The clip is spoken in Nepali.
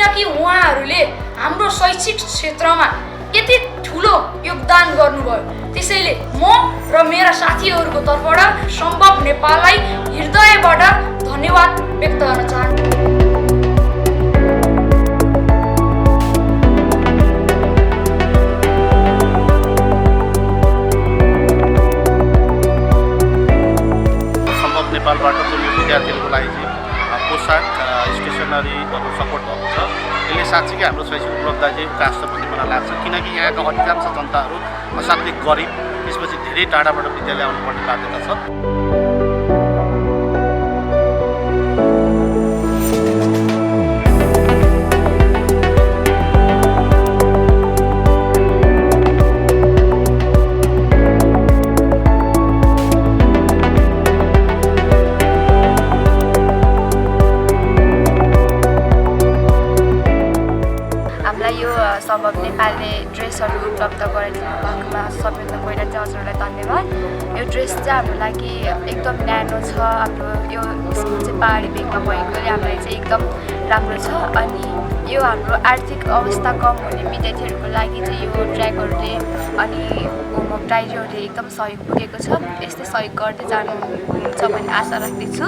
किनकि उहाँहरूले हाम्रो शैक्षिक क्षेत्रमा यति ठुलो योगदान गर्नुभयो। त्यसैले म र मेरा साथीहरूको तर्फबाट सम्भव नेपाललाई हृदयबाट धन्यवाद व्यक्त गर्न चाहन्छु। सम्भव नेपालबाट चाहिँ यो विद्यार्थीहरूको लागि चाहिँ पोसाक स्टेसनरीहरू सपोर्ट भएको छ। यसले साँच्चीकै हाम्रो शैक्षिक उपलब्धि चाहिँ उकास्छ भन्ने मलाई लाग्छ, किनकि यहाँका अधिकांश जनताहरू असाध्यै गरिब, त्यसपछि धेरै टाढाबाट विद्यालय आउनुपर्ने बाध्यता छ। सम्भव नेपालले ड्रेसहरू उपलब्ध गराइदिनु भएकोमा सबैभन्दा पहिला चाहिँ हजुरहरूलाई धन्यवाद। यो ड्रेस चाहिँ हाम्रो लागि एकदम न्यानो छ। हाम्रो यो स्कुल चाहिँ पहाडी भेगमा भएकोले हामीलाई चाहिँ एकदम राम्रो छ। अनि यो हाम्रो आर्थिक अवस्था कम हुने विद्यार्थीहरूको लागि चाहिँ यो ट्र्याकहरूले अनि होमवर्क डायरीहरूले एकदम सहयोग पुगेको छ। यस्तै सहयोग गर्दै जानुहुन्छ भन्ने आशा राख्दैछु।